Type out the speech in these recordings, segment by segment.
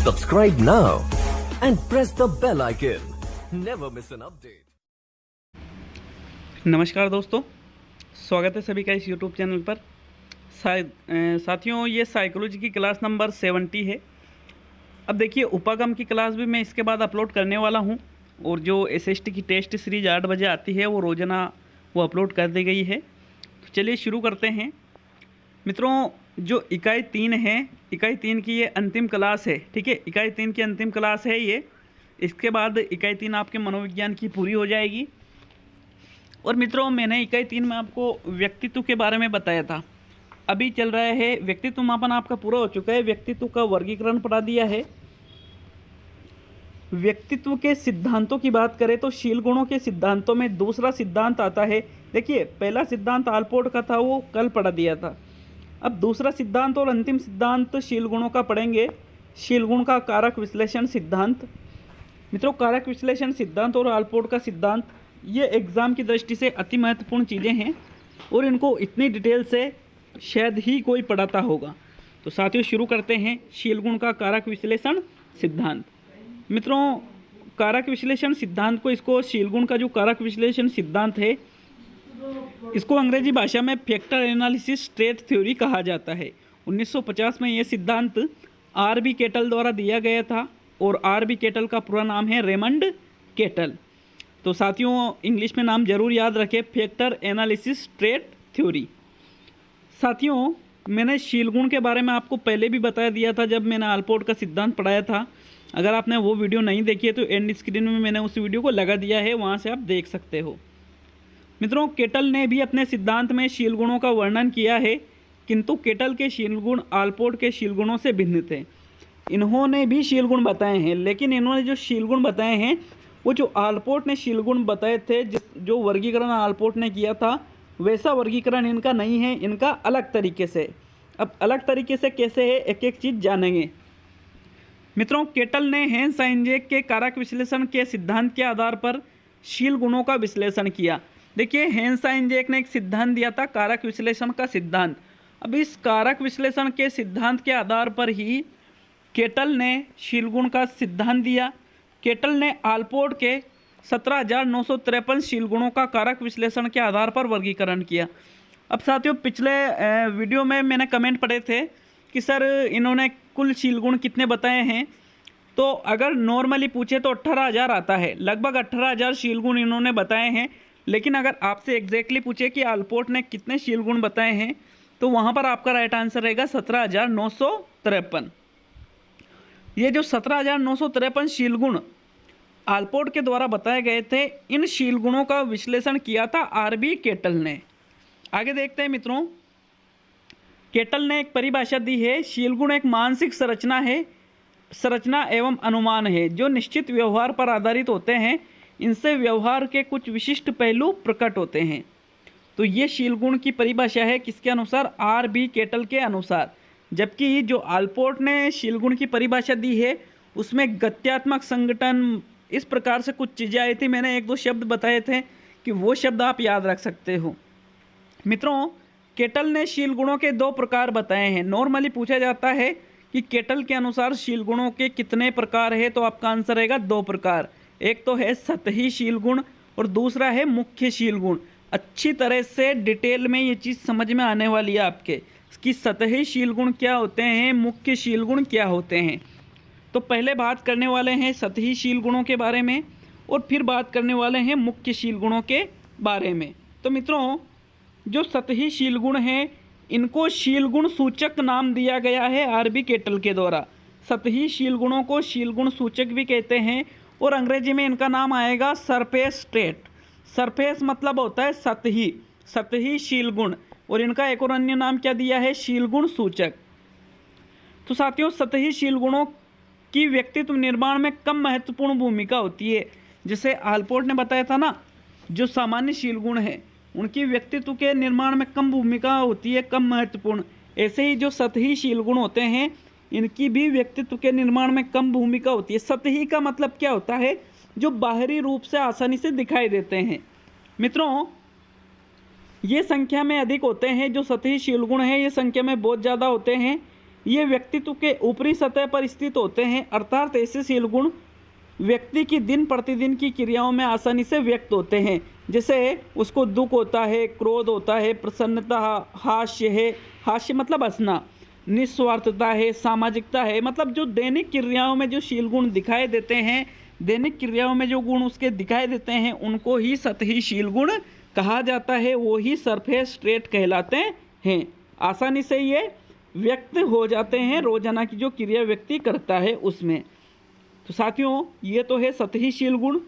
Subscribe now and press the bell icon. Never miss an update. नमस्कार दोस्तों, स्वागत है सभी का इस YouTube चैनल पर। साथियों, ये साइकोलॉजी की क्लास नंबर 70 है। अब देखिए, उपागम की क्लास भी मैं इसके बाद अपलोड करने वाला हूँ, और जो SST की टेस्ट सीरीज 8 बजे आती है वो रोज़ाना वो अपलोड कर दी गई है। तो चलिए शुरू करते हैं मित्रों। जो इकाई 3 है, इकाई 3 की ये अंतिम क्लास है, ठीक है। इकाई 3 की अंतिम क्लास है ये। इसके बाद इकाई 3 आपके मनोविज्ञान की पूरी हो जाएगी। और मित्रों, मैंने इकाई 3 में आपको व्यक्तित्व के बारे में बताया था। अभी चल रहा है व्यक्तित्व मापन, आपका पूरा हो चुका है। व्यक्तित्व का वर्गीकरण पढ़ा दिया है। व्यक्तित्व के सिद्धांतों की बात करें तो शील गुणों के सिद्धांतों में दूसरा सिद्धांत आता है। देखिए, पहला सिद्धांत आलपोर्ट का था, वो कल पढ़ा दिया था। अब दूसरा सिद्धांत और अंतिम सिद्धांत शील गुणों का पढ़ेंगे। शील गुण का कारक विश्लेषण सिद्धांत। मित्रों, कारक विश्लेषण सिद्धांत और आलपोर्ट का सिद्धांत, ये एग्ज़ाम की दृष्टि से अति महत्वपूर्ण चीज़ें हैं, और इनको इतनी डिटेल से शायद ही कोई पढ़ाता होगा। तो साथियों, शुरू करते हैं शील गुण का कारक विश्लेषण सिद्धांत। मित्रों, कारक विश्लेषण सिद्धांत को, इसको शील गुण का जो कारक विश्लेषण सिद्धांत है, इसको अंग्रेजी भाषा में फैक्टर एनालिसिस ट्रेट थ्योरी कहा जाता है। 1950 में यह सिद्धांत R.B. केटल द्वारा दिया गया था, और R.B. केटल का पूरा नाम है रेमंड केटल। तो साथियों, इंग्लिश में नाम जरूर याद रखें, फैक्टर एनालिसिस ट्रेट थ्योरी। साथियों, मैंने शील गुण के बारे में आपको पहले भी बता दिया था जब मैंने आलपोर्ट का सिद्धांत पढ़ाया था। अगर आपने वो वीडियो नहीं देखी है तो एंड स्क्रीन में मैंने उस वीडियो को लगा दिया है, वहाँ से आप देख सकते हो। मित्रों, केटल ने भी अपने सिद्धांत में शील गुणों का वर्णन किया है, किंतु केटल के शील गुण आलपोर्ट के शील गुणों से भिन्न थे। इन्होंने भी शील गुण बताए हैं, लेकिन इन्होंने जो शील गुण बताए हैं वो जो आलपोर्ट ने शील गुण बताए थे, जो वर्गीकरण आलपोर्ट ने किया था, वैसा वर्गीकरण इनका नहीं है। इनका अलग तरीके से। अब अलग तरीके से कैसे है, एक एक चीज़ जानेंगे। मित्रों, केटल ने हेंस-आइजेक के कारक विश्लेषण के सिद्धांत के आधार पर शील गुणों का विश्लेषण किया। देखिए, हेंस-आइजेक ने एक सिद्धांत दिया था, कारक विश्लेषण का सिद्धांत। अब इस कारक विश्लेषण के सिद्धांत के आधार पर ही केटल ने शील गुण का सिद्धांत दिया। केटल ने आलपोर्ट के 17,953 शील गुणों का कारक विश्लेषण के आधार पर वर्गीकरण किया। अब साथियों, पिछले वीडियो में मैंने कमेंट पढ़े थे कि सर इन्होंने कुल शील गुण कितने बताए हैं। तो अगर नॉर्मली पूछे तो 18,000 आता है, लगभग 18,000 शील गुण इन्होंने बताए हैं। लेकिन अगर आपसे एग्जैक्टली पूछे कि आलपोर्ट ने कितने शील गुण बताए हैं, तो वहाँ पर आपका राइट आंसर रहेगा 17,953। ये जो 17,953 शील गुण आलपोर्ट के द्वारा बताए गए थे, इन शील गुणों का विश्लेषण किया था R.B. केटल ने। आगे देखते हैं मित्रों, केटल ने एक परिभाषा दी है, शील गुण एक मानसिक संरचना एवं अनुमान है जो निश्चित व्यवहार पर आधारित होते हैं। इनसे व्यवहार के कुछ विशिष्ट पहलू प्रकट होते हैं। तो ये शील गुण की परिभाषा है किसके अनुसार? R.B. केटल के अनुसार। जबकि जो आलपोर्ट ने शील गुण की परिभाषा दी है उसमें गत्यात्मक संगठन, इस प्रकार से कुछ चीज़ें आई थी। मैंने एक दो शब्द बताए थे कि वो शब्द आप याद रख सकते हो। मित्रों, केटल ने शील गुणों के 2 प्रकार बताए हैं। नॉर्मली पूछा जाता है कि केटल के अनुसार शील गुणों के कितने प्रकार है, तो आपका आंसर रहेगा 2 प्रकार। एक तो है सतही शील गुण और दूसरा है मुख्य शील गुण। अच्छी तरह से डिटेल में ये चीज़ समझ में आने वाली है आपके कि सतही शील गुण क्या होते हैं, मुख्य शील गुण क्या होते हैं। तो पहले बात करने वाले हैं सतही शील गुणों के बारे में, और फिर बात करने वाले हैं मुख्य शील गुणों के बारे में। तो मित्रों, जो सतही शील गुण हैं, इनको शील गुण सूचक नाम दिया गया है R.B. केटल के द्वारा। सतही शील गुणों को शील गुण सूचक भी कहते हैं, और अंग्रेजी में इनका नाम आएगा सरफेस ट्रेट। सरफेस मतलब होता है सतही, सतही शील गुण, और इनका एक और अन्य नाम क्या दिया है? शील गुण सूचक। तो साथियों, सतही शील गुणों की व्यक्तित्व निर्माण में कम महत्वपूर्ण भूमिका होती है। जैसे आलपोर्ट ने बताया था ना, जो सामान्य शील गुण है उनकी व्यक्तित्व के निर्माण में कम भूमिका होती है, कम महत्वपूर्ण। ऐसे ही जो सतही शील गुण होते हैं, इनकी भी व्यक्तित्व के निर्माण में कम भूमिका होती है। सतही का मतलब क्या होता है? जो बाहरी रूप से आसानी से दिखाई देते हैं। मित्रों, ये संख्या में अधिक होते हैं। जो सतही शील गुण हैं, ये संख्या में बहुत ज़्यादा होते हैं। ये व्यक्तित्व के ऊपरी सतह पर स्थित होते हैं, अर्थात ऐसे शील गुण व्यक्ति की दिन प्रतिदिन की क्रियाओं में आसानी से व्यक्त होते हैं। जैसे उसको दुख होता है, क्रोध होता है, प्रसन्नता, हास्य है, हास्य मतलब हंसना, निस्वार्थता है, सामाजिकता है, मतलब जो दैनिक क्रियाओं में जो शील गुण दिखाई देते हैं, दैनिक क्रियाओं में जो गुण उसके दिखाई देते हैं, उनको ही सतही शील गुण कहा जाता है। वो ही सरफेस ट्रेट कहलाते हैं। आसानी से ये व्यक्त हो जाते हैं रोजाना की जो क्रिया व्यक्ति करता है उसमें। तो साथियों, ये तो है सतही शील गुण।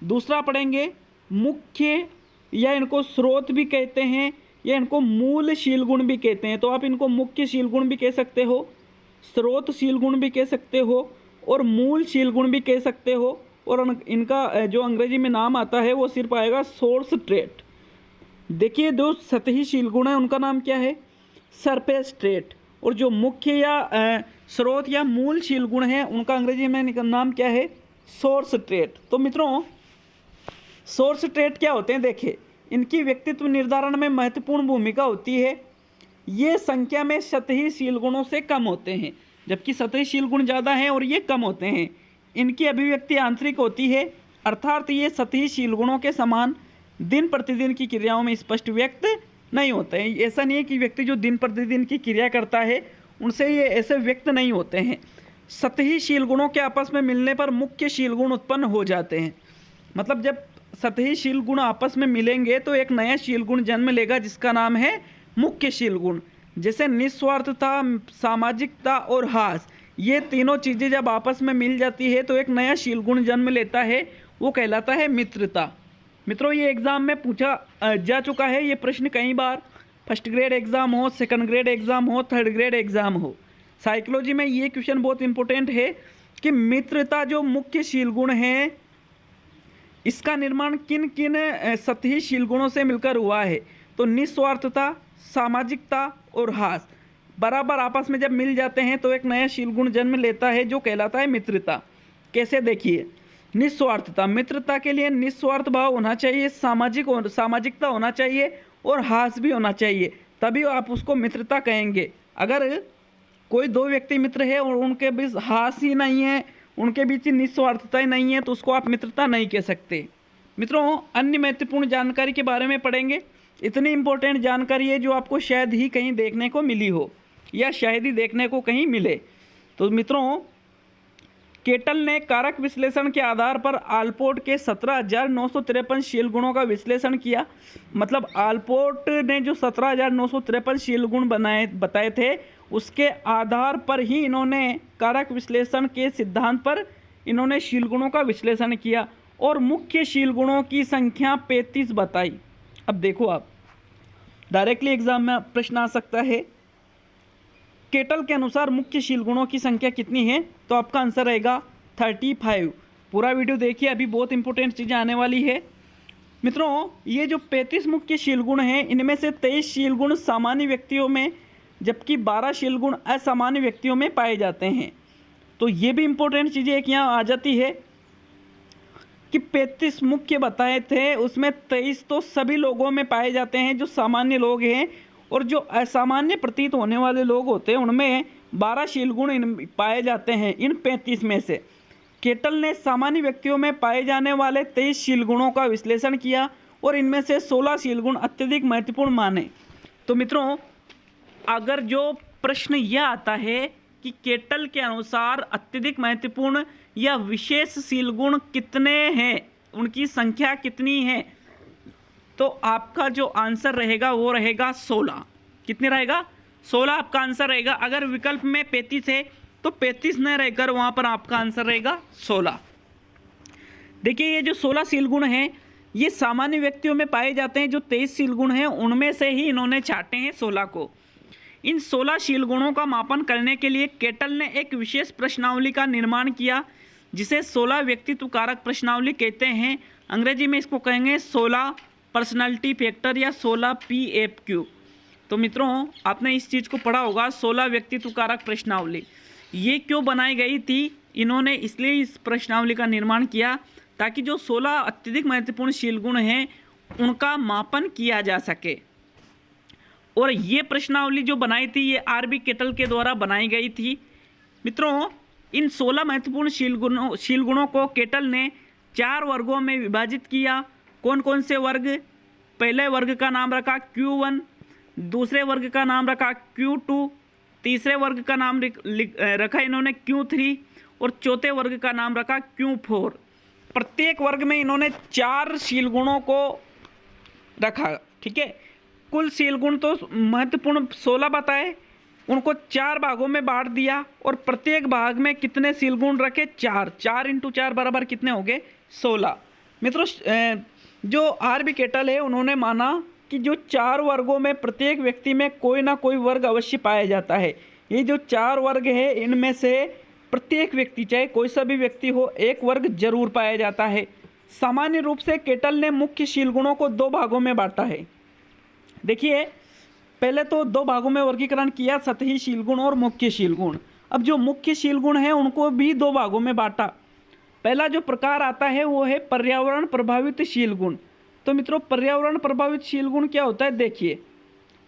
दूसरा पढ़ेंगे मुख्य, या इनको स्रोत भी कहते हैं, या इनको मूल शील गुण भी कहते हैं। तो आप इनको मुख्य शील गुण भी कह सकते हो, स्रोत शील गुण भी कह सकते हो, और मूल शील गुण भी कह सकते हो। और इनका जो अंग्रेजी में नाम आता है वो सिर्फ आएगा सोर्स ट्रेट। देखिए, जो सतही शील गुण है उनका नाम क्या है? Surface trait. और जो मुख्य या स्रोत या मूल शील गुण है उनका अंग्रेजी में नाम क्या है? Source trait. तो मित्रों, सोर्स ट्रेट क्या होते हैं? देखिए, इनकी व्यक्तित्व निर्धारण में महत्वपूर्ण भूमिका होती है। ये संख्या में सतही शील गुणों से कम होते हैं, जबकि सतही शील गुण ज़्यादा हैं और ये कम होते हैं। इनकी अभिव्यक्ति आंतरिक होती है, अर्थात ये सतही शील गुणों के समान दिन प्रतिदिन की क्रियाओं में स्पष्ट व्यक्त नहीं होते हैं। ऐसा नहीं है कि व्यक्ति जो दिन प्रतिदिन की क्रिया करता है उनसे ये ऐसे व्यक्त नहीं होते हैं। सतही शील गुणों के आपस में मिलने पर मुख्य शील गुण उत्पन्न हो जाते हैं। मतलब जब सतही शील गुण आपस में मिलेंगे तो एक नया शील गुण जन्म लेगा जिसका नाम है मुख्य शील गुण। जैसे निस्वार्थता, सामाजिकता और हास, ये तीनों चीज़ें जब आपस में मिल जाती है तो एक नया शील गुण जन्म लेता है, वो कहलाता है मित्रता। मित्रों, ये एग्ज़ाम में पूछा जा चुका है ये प्रश्न कई बार। फर्स्ट ग्रेड एग्ज़ाम हो, सेकंड ग्रेड एग्ज़ाम हो, थर्ड ग्रेड एग्ज़ाम हो, साइकोलॉजी में ये क्वेश्चन बहुत इंपॉर्टेंट है कि मित्रता जो मुख्य शील गुण है, इसका निर्माण किन किन सतही शील गुणों से मिलकर हुआ है? तो निस्वार्थता, सामाजिकता और हास बराबर आपस में जब मिल जाते हैं तो एक नया शील गुण जन्म लेता है जो कहलाता है मित्रता। कैसे? देखिए, निस्वार्थता, मित्रता के लिए निस्वार्थ भाव होना चाहिए, सामाजिकता होना चाहिए और हास भी होना चाहिए, तभी आप उसको मित्रता कहेंगे। अगर कोई दो व्यक्ति मित्र है और उनके बीच हास ही नहीं है, उनके बीच निस्वार्थता ही नहीं है, तो उसको आप मित्रता नहीं कह सकते। मित्रों, अन्य महत्वपूर्ण जानकारी के बारे में पढ़ेंगे। इतनी इंपॉर्टेंट जानकारी है जो आपको शायद ही कहीं देखने को मिली हो, या शायद ही देखने को कहीं मिले। तो मित्रों, केटल ने कारक विश्लेषण के आधार पर आलपोर्ट के 17,953 शील गुणों का विश्लेषण किया। मतलब आलपोर्ट ने जो 17,953 शील गुण बताए थे, उसके आधार पर ही इन्होंने कारक विश्लेषण के सिद्धांत पर इन्होंने शील गुणों का विश्लेषण किया और मुख्य शील गुणों की संख्या 35 बताई। अब देखो, आप डायरेक्टली एग्जाम में प्रश्न आ सकता है, केटल के अनुसार मुख्य शील गुणों की संख्या कितनी है? तो आपका आंसर रहेगा 35। पूरा वीडियो देखिए, अभी बहुत इंपॉर्टेंट चीज़ें आने वाली है। मित्रों, ये जो 35 मुख्य शील गुण हैं, इनमें से 23 शील गुण सामान्य व्यक्तियों में, जबकि 12 शील गुण असामान्य व्यक्तियों में पाए जाते हैं। तो ये भी इंपॉर्टेंट चीज़ें एक यहाँ आ जाती है कि 35 मुख्य बताए थे, उसमें 23 तो सभी लोगों में पाए जाते हैं जो सामान्य लोग हैं, और जो असामान्य प्रतीत होने वाले लोग होते हैं उनमें 12 शील गुण पाए जाते हैं इन 35 में से। केटल ने सामान्य व्यक्तियों में पाए जाने वाले 23 शील गुणों का विश्लेषण किया और इनमें से 16 शील गुण अत्यधिक महत्वपूर्ण माने। तो मित्रों, अगर जो प्रश्न यह आता है कि केटल के अनुसार अत्यधिक महत्वपूर्ण या विशेष शील गुण कितने हैं, उनकी संख्या कितनी है, तो आपका जो आंसर रहेगा वो रहेगा 16। कितने रहेगा? 16 आपका आंसर रहेगा। अगर विकल्प में 35 है तो 35 न रहकर वहाँ पर आपका आंसर रहेगा 16। देखिए, ये जो 16 शील गुण हैं ये सामान्य व्यक्तियों में पाए जाते हैं। जो 23 शील गुण हैं उनमें से ही इन्होंने छाटे हैं 16 को। इन 16 शील गुणों का मापन करने के लिए केटल ने एक विशेष प्रश्नावली का निर्माण किया जिसे 16 व्यक्तित्व कारक प्रश्नावली कहते हैं। अंग्रेजी में इसको कहेंगे 16 पर्सनालिटी फैक्टर या 16 PFQ। तो मित्रों, आपने इस चीज़ को पढ़ा होगा, 16 व्यक्तित्व कारक प्रश्नावली। ये क्यों बनाई गई थी? इन्होंने इसलिए इस प्रश्नावली का निर्माण किया ताकि जो 16 अत्यधिक महत्वपूर्ण शील गुण हैं उनका मापन किया जा सके। और ये प्रश्नावली जो बनाई थी ये आरबी केटल के द्वारा बनाई गई थी। मित्रों, इन 16 महत्वपूर्ण शील गुणों को केटल ने 4 वर्गों में विभाजित किया। कौन कौन से वर्ग? पहले वर्ग का नाम रखा Q1, दूसरे वर्ग का नाम रखा Q2, तीसरे वर्ग का नाम रखा इन्होंने Q3 और चौथे वर्ग का नाम रखा Q4। प्रत्येक वर्ग में इन्होंने 4 शील गुणों को रखा। ठीक है, कुल शील गुण तो महत्वपूर्ण 16 बताए, उनको 4 भागों में बांट दिया और प्रत्येक भाग में कितने शील गुण रखे? 4। 4 × 4 बराबर कितने हो गए? 16। मित्रों, जो आरबी केटल है उन्होंने माना कि जो 4 वर्गों में प्रत्येक व्यक्ति में कोई ना कोई वर्ग अवश्य पाया जाता है। ये जो 4 वर्ग है इनमें से प्रत्येक व्यक्ति, चाहे कोई सा भी व्यक्ति हो, एक वर्ग जरूर पाया जाता है। सामान्य रूप से केटल ने मुख्य शील गुणों को 2 भागों में बांटा है। देखिए, पहले तो 2 भागों में वर्गीकरण किया, सतही शील गुण और मुख्य शील गुण। अब जो मुख्य शील गुण है उनको भी 2 भागों में बांटा। पहला जो प्रकार आता है वो है पर्यावरण प्रभावित शील गुण। तो मित्रों, पर्यावरण प्रभावित शील गुण क्या होता है?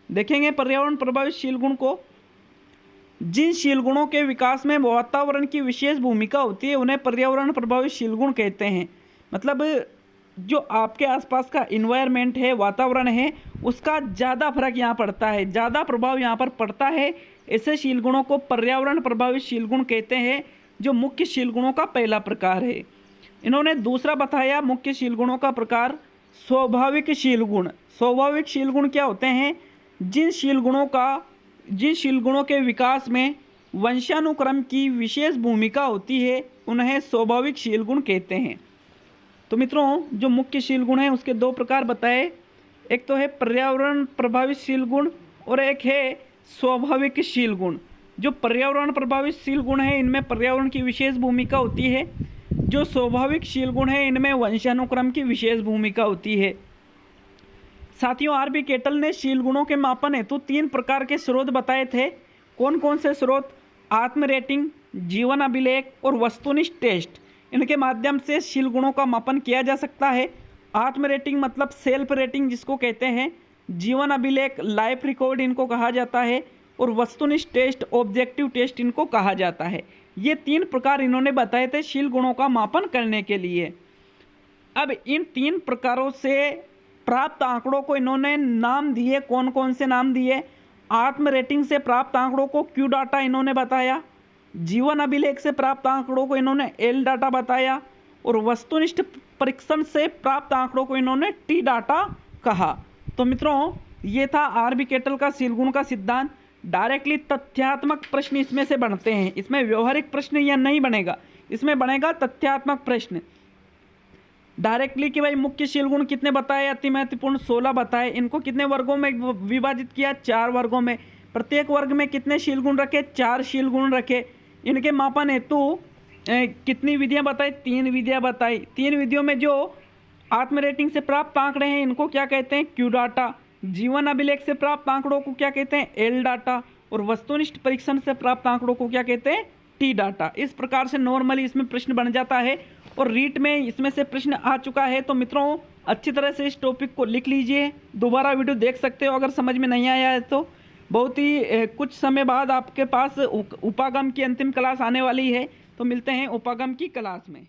देखेंगे पर्यावरण प्रभावित शील गुण को। जिन शील गुणों के विकास में वातावरण की विशेष भूमिका होती है उन्हें पर्यावरण प्रभावित शील गुण कहते हैं। मतलब जो आपके आसपास का इन्वायरमेंट है, वातावरण है, उसका ज़्यादा फर्क यहाँ पड़ता है, ज़्यादा प्रभाव यहाँ पर पड़ता है। ऐसे शील गुणों को पर्यावरण प्रभावित शील गुण कहते हैं, जो मुख्य शील गुणों का पहला प्रकार है। इन्होंने दूसरा बताया मुख्य शील गुणों का प्रकार स्वाभाविक शील गुण। स्वाभाविक शील गुण क्या होते हैं? जिन शील गुणों के विकास में वंशानुक्रम की विशेष भूमिका होती है उन्हें स्वाभाविक शील गुण कहते हैं। तो मित्रों, जो मुख्य शील गुण है उसके 2 प्रकार बताए। एक तो है पर्यावरण प्रभावित शील गुण और एक है स्वाभाविक शील गुण। जो पर्यावरण प्रभावित शील गुण है इनमें पर्यावरण की विशेष भूमिका होती है। जो स्वाभाविक शील गुण है इनमें वंशानुक्रम की विशेष भूमिका होती है। साथियों, आरबी केटल ने शील गुणों के मापन हेतु 3 प्रकार के स्रोत बताए थे। कौन कौन से स्रोत? आत्म रेटिंग, जीवन अभिलेख और वस्तुनिष्ठ टेस्ट। इनके माध्यम से शील गुणों का मापन किया जा सकता है। आत्म रेटिंग मतलब सेल्फ रेटिंग जिसको कहते हैं, जीवन अभिलेख लाइफ रिकॉर्ड इनको कहा जाता है, और वस्तुनिष्ठ टेस्ट ऑब्जेक्टिव टेस्ट इनको कहा जाता है। ये 3 प्रकार इन्होंने बताए थे शील गुणों का मापन करने के लिए। अब इन 3 प्रकारों से प्राप्त आंकड़ों को इन्होंने नाम दिए। कौन कौन से नाम दिए? आत्म रेटिंग से प्राप्त आंकड़ों को Q डाटा इन्होंने बताया, जीवन अभिलेख से प्राप्त आंकड़ों को इन्होंने L डाटा बताया, और वस्तुनिष्ठ परीक्षण से प्राप्त आंकड़ों को इन्होंने T डाटा कहा। तो मित्रों, ये था आरबी केटल का शील गुण का सिद्धांत। डायरेक्टली तथ्यात्मक प्रश्न इसमें से बनते हैं। इसमें व्यवहारिक प्रश्न या नहीं बनेगा, इसमें बनेगा तथ्यात्मक प्रश्न। डायरेक्टली कि भाई मुख्य शील गुण कितने बताए? अति महत्वपूर्ण 16 बताए। इनको कितने वर्गों में विभाजित किया? 4 वर्गों में। प्रत्येक वर्ग में कितने शील गुण रखे? 4 शील गुण रखे। इनके मापन हेतु कितनी विधियां बताई? 3 विधियां बताई। 3 विधियों में जो आत्म रेटिंग से प्राप्त आंकड़े हैं इनको क्या कहते हैं? Q data. जीवन अभिलेख से प्राप्त आंकड़ों को क्या कहते हैं? L data. और वस्तुनिष्ठ परीक्षण से प्राप्त आंकड़ों को क्या कहते हैं? T data. इस प्रकार से नॉर्मली इसमें प्रश्न बन जाता है, और रीट में इसमें से प्रश्न आ चुका है। तो मित्रों, अच्छी तरह से इस टॉपिक को लिख लीजिए, दोबारा वीडियो देख सकते हो अगर समझ में नहीं आया है तो। बहुत ही कुछ समय बाद आपके पास उपागम की अंतिम क्लास आने वाली है, तो मिलते हैं उपागम की क्लास में।